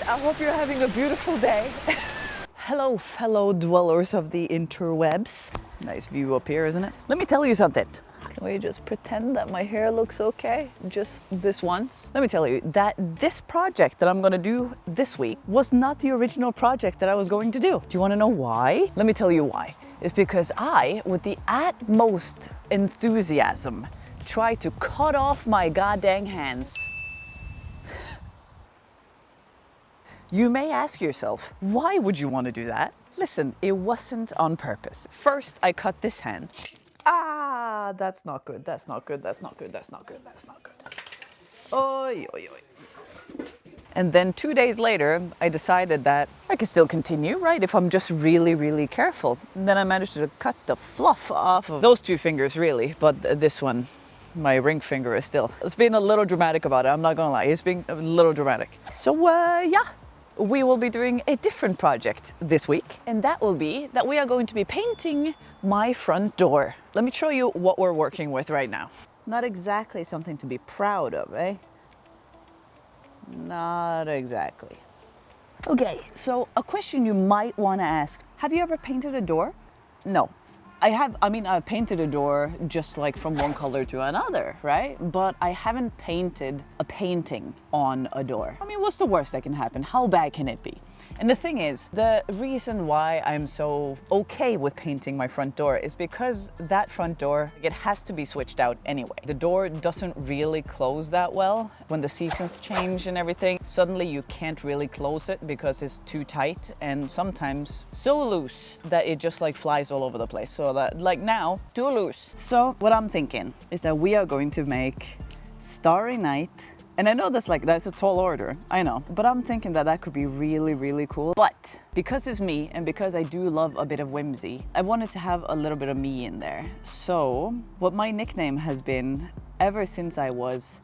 I hope you're having a beautiful day. Hello, fellow dwellers of the interwebs. Nice view up here, isn't it? Let me tell you something. Can we just pretend that my hair looks okay? Just this once? Let me tell you that this project that I'm gonna do this week was not the original project that I was going to do. Do you wanna know why? Let me tell you why. It's because I, with the utmost enthusiasm, tried to cut off my goddamn hands. You may ask yourself, why would you want to do that? Listen, it wasn't on purpose. First, I cut this hand. Ah, that's not good, that's not good, that's not good, that's not good, that's not good. Oy, oy, oy. And then 2 days later, I decided that I could still continue, right? If I'm just really, really careful. And then I managed to cut the fluff off of those two fingers, really. But this one, my ring finger is still. It's been a little dramatic about it, I'm not gonna lie. It's been a little dramatic. So, yeah. We will be doing a different project this week, and that will be that we are going to be painting my front door. Let me show you what we're working with right now. Not exactly something to be proud of, eh? Not exactly. Okay, so a question you might want to ask. Have you ever painted a door? No. I've painted a door just like from one color to another, right? But I haven't painted a painting on a door. I mean, what's the worst that can happen? How bad can it be? And the thing is, the reason why I'm so okay with painting my front door is because that front door, it has to be switched out anyway. The door doesn't really close that well. When the seasons change and everything, suddenly you can't really close it because it's too tight and sometimes so loose that it just like flies all over the place. So that, like now, too loose. So what I'm thinking is that we are going to make Starry Night. And I know that's a tall order, I know, but I'm thinking that that could be really, really cool. But because it's me and because I do love a bit of whimsy, I wanted to have a little bit of me in there. So what my nickname has been ever since I was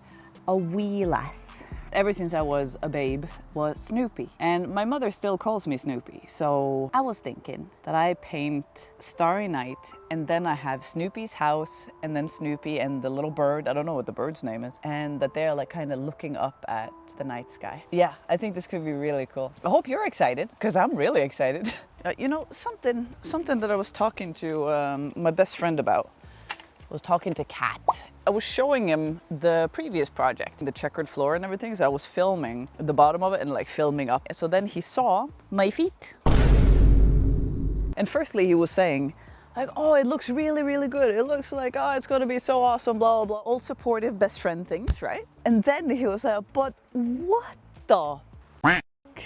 a wee lass, ever since I was a babe, was Snoopy. And my mother still calls me Snoopy. So I was thinking that I paint Starry Night and then I have Snoopy's house and then Snoopy and the little bird, I don't know what the bird's name is, and that they're like kind of looking up at the night sky. Yeah, I think this could be really cool. I hope you're excited, because I'm really excited. You know, something that I was talking to my best friend about, was talking to Kat. I was showing him the previous project, the checkered floor and everything, so I was filming the bottom of it and like filming up. So then he saw my feet. And firstly he was saying, like, oh, it looks really, really good. It looks like, oh, it's gonna be so awesome, blah, blah, blah. All supportive best friend things, right? And then he was like, but what the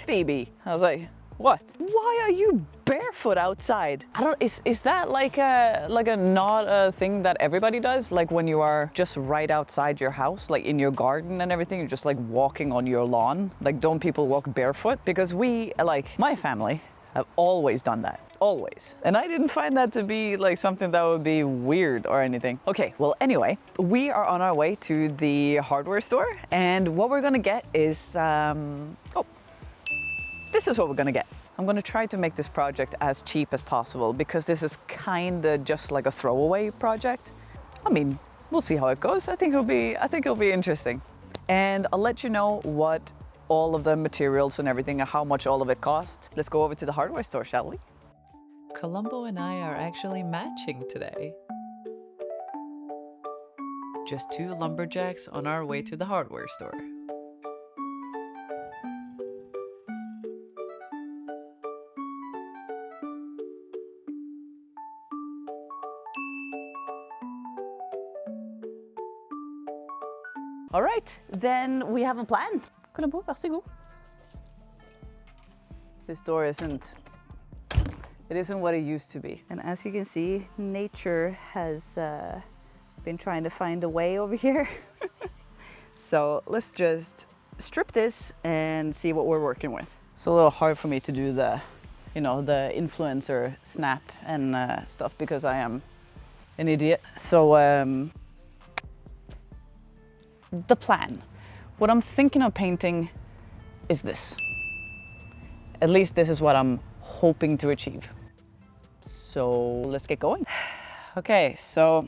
Phoebe? I was like, what? Why are you barefoot outside? Is that like a not a thing that everybody does? Like when you are just right outside your house, like in your garden and everything, you're just like walking on your lawn. Like, don't people walk barefoot? Because we, like my family, have always done that. Always. And I didn't find that to be like something that would be weird or anything. Okay, well, anyway, we are on our way to the hardware store, and what we're gonna get is this is what we're gonna get. I'm gonna try to make this project as cheap as possible because this is kinda just like a throwaway project. I mean, we'll see how it goes. I think it'll be interesting. And I'll let you know what all of the materials and everything and how much all of it cost. Let's go over to the hardware store, shall we? Columbo and I are actually matching today. Just two lumberjacks on our way to the hardware store. All right, then we have a plan. Columbo, vær så god. This door isn't what it used to be. And as you can see, nature has been trying to find a way over here. So let's just strip this and see what we're working with. It's a little hard for me to do the influencer snap and stuff because I am an idiot. So the plan. What I'm thinking of painting is this. At least this is what I'm hoping to achieve. So let's get going. Okay, so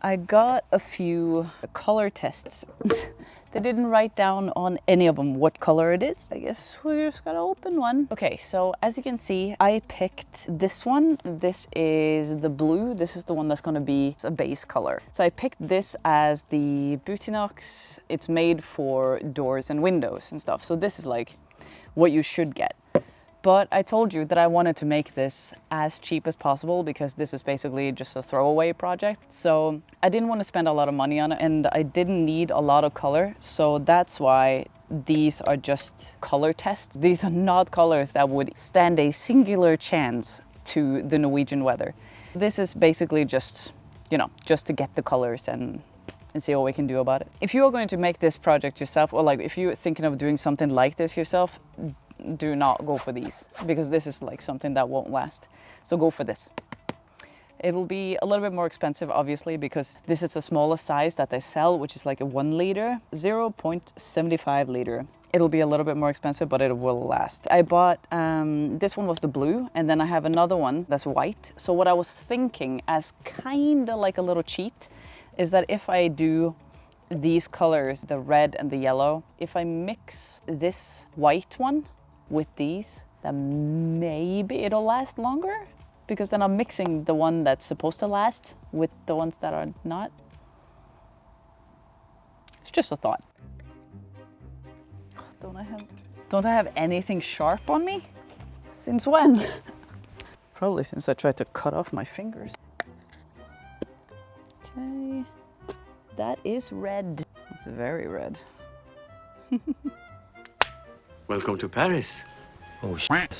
I got a few color tests They didn't write down on any of them what color it is. I guess we just gotta open one. Okay, so as you can see, I picked this one. This is the blue. This is the one that's gonna be a base color. So I picked this as the Butinox. It's made for doors and windows and stuff. So this is like what you should get. But I told you that I wanted to make this as cheap as possible because this is basically just a throwaway project. So I didn't want to spend a lot of money on it and I didn't need a lot of color. So that's why these are just color tests. These are not colors that would stand a singular chance to the Norwegian weather. This is basically just, you know, just to get the colors and see what we can do about it. If you are going to make this project yourself, or like if you're thinking of doing something like this yourself, do not go for these because this is like something that won't last. So go for this. It'll be a little bit more expensive, obviously, because this is the smallest size that they sell, which is like a 1 liter, 0.75 liter. It'll be a little bit more expensive, but it will last. I bought, this one was the blue, and then I have another one that's white. So what I was thinking as kind of like a little cheat is that if I do these colors, the red and the yellow, if I mix this white one with these, then maybe it'll last longer, because then I'm mixing the one that's supposed to last with the ones that are not. It's just a thought. Don't I have anything sharp on me? Since when? Probably since I tried to cut off my fingers. Okay, that is red. It's very red. Welcome to Paris. Oh, shit.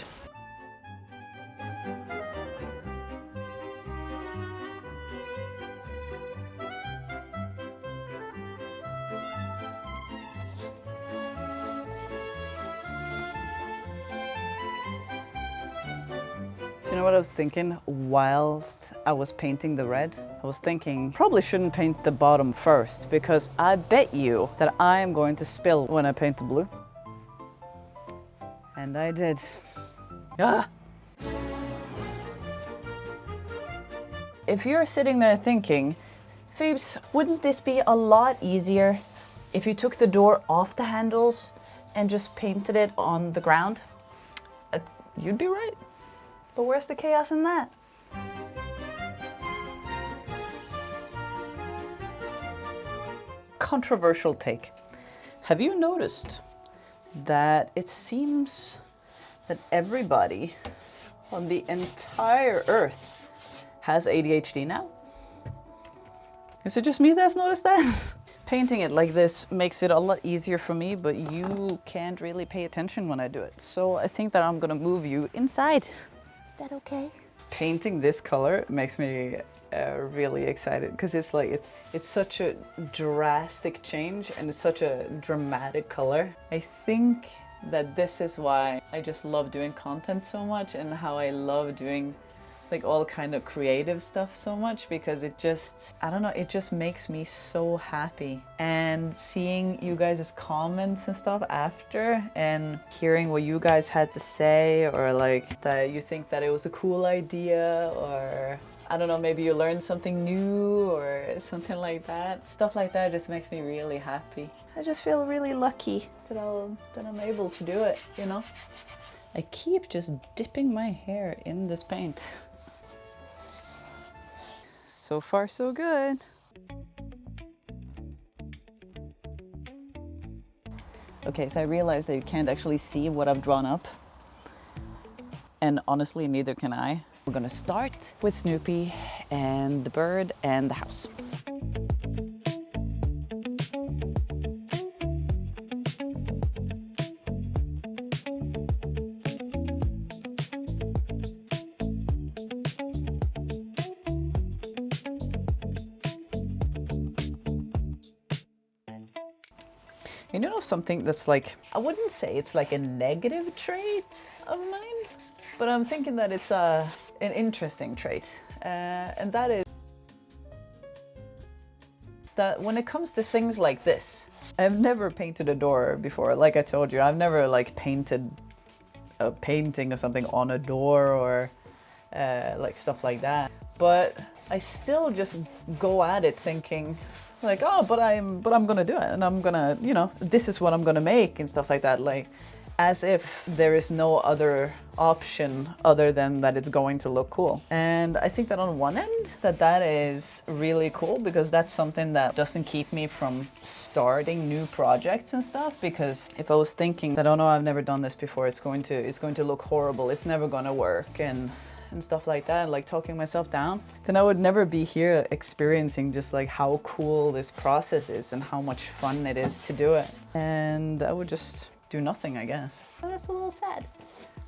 You know what I was thinking whilst I was painting the red? I was thinking, probably shouldn't paint the bottom first because I bet you that I am going to spill when I paint the blue. And I did. Ah! If you're sitting there thinking, Phoebes, wouldn't this be a lot easier if you took the door off the handles and just painted it on the ground? You'd be right. But where's the chaos in that? Controversial take. Have you noticed that it seems that everybody on the entire earth has ADHD now? Is it just me that's noticed that? Painting it like this makes it a lot easier for me, but you can't really pay attention when I do it. So I think that I'm gonna move you inside. Is that okay? Painting this color makes me really excited because it's like it's such a drastic change and it's such a dramatic color. I think that this is why I just love doing content so much and how I love doing like all kind of creative stuff so much, because it just, I don't know, it just makes me so happy. And seeing you guys' comments and stuff after and hearing what you guys had to say, or like that you think that it was a cool idea, or I don't know, maybe you learned something new or something like that. Stuff like that just makes me really happy. I just feel really lucky that I'm able to do it, you know? I keep just dipping my hair in this paint. So far, so good. Okay, so I realized that you can't actually see what I've drawn up. And honestly, neither can I. We're gonna start with Snoopy and the bird and the house. You know something that's like, I wouldn't say it's like a negative trait of mine, but I'm thinking that it's an interesting trait. And that is that when it comes to things like this, I've never painted a door before. Like I told you, I've never like painted a painting or something on a door or like stuff like that. But I still just go at it thinking, Like, oh, but I'm gonna do it, and I'm gonna, you know, this is what I'm gonna make and stuff like that. Like, as if there is no other option other than that it's going to look cool. And I think that on one end, that is really cool, because that's something that doesn't keep me from starting new projects and stuff. Because if I was thinking that, oh no, I've never done this before, it's going to look horrible, it's never gonna work, and stuff like that, like talking myself down, then I would never be here experiencing just like how cool this process is and how much fun it is to do it. And I would just do nothing, I guess. And that's a little sad.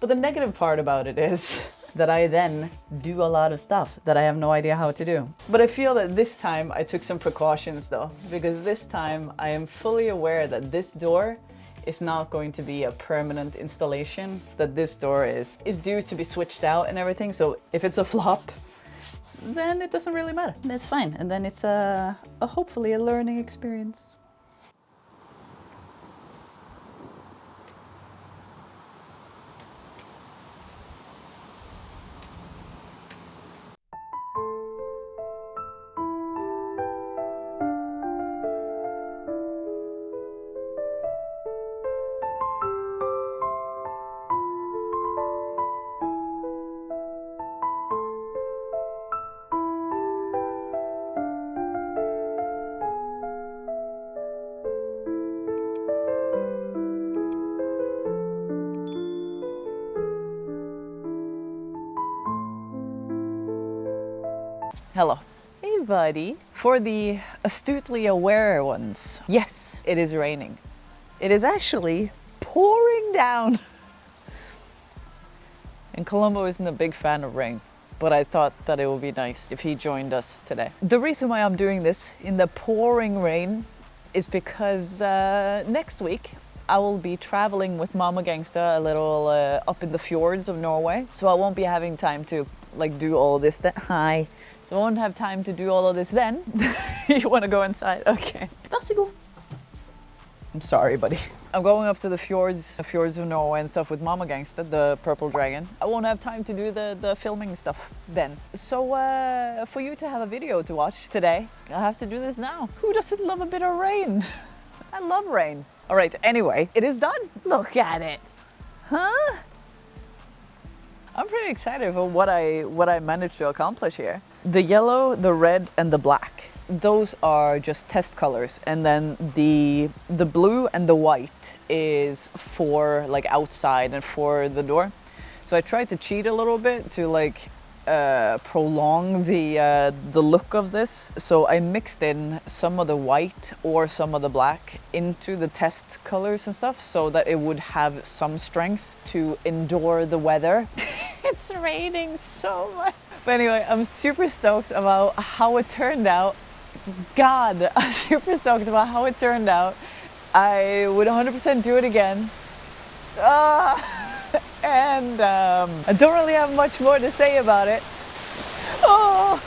But the negative part about it is that I then do a lot of stuff that I have no idea how to do. But I feel that this time I took some precautions though, because this time I am fully aware that this door is not going to be a permanent installation, that this door is due to be switched out and everything. So if it's a flop, then it doesn't really matter. That's fine. And then it's hopefully a learning experience. Hello. Hey buddy. For the astutely aware ones, yes, it is raining. It is actually pouring down. And Colombo isn't a big fan of rain, but I thought that it would be nice if he joined us today. The reason why I'm doing this in the pouring rain is because next week I will be traveling with Mama Gangsta a little up in the fjords of Norway. So I won't be having time to like do all this. Hi. So I won't have time to do all of this then. You want to go inside? Okay. Varsågod. I'm sorry, buddy. I'm going up to the fjords of Norway and stuff with Mama Gangsta, the purple dragon. I won't have time to do the filming stuff then. So for you to have a video to watch today, I have to do this now. Who doesn't love a bit of rain? I love rain. All right, anyway, it is done. Look at it. Huh? I'm pretty excited for what I managed to accomplish here. The yellow, the red, and the black. Those are just test colors, and then the blue and the white is for like outside and for the door. So I tried to cheat a little bit to like prolong the look of this. So I mixed in some of the white or some of the black into the test colors and stuff, so that it would have some strength to endure the weather. It's raining so much. But anyway, I'm super stoked about how it turned out. God, I'm super stoked about how it turned out. I would 100% do it again. And I don't really have much more to say about it. Oh.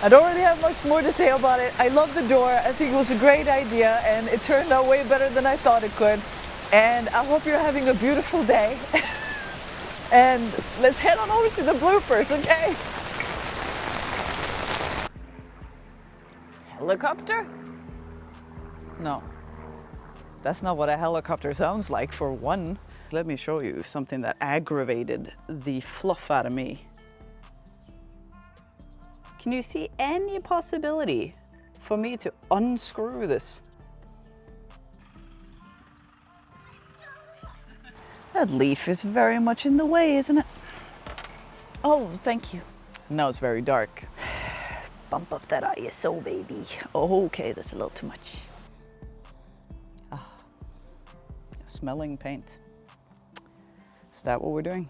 I don't really have much more to say about it. I love the door. I think it was a great idea, and it turned out way better than I thought it could. And I hope you're having a beautiful day. And let's head on over to the bloopers, okay? Helicopter? No. That's not what a helicopter sounds like, for one. Let me show you something that aggravated the fluff out of me. Can you see any possibility for me to unscrew this? That leaf is very much in the way, isn't it? Oh, thank you. Now it's very dark. Bump up that ISO, baby. Oh, okay, that's a little too much. Ah, smelling paint. Is that what we're doing?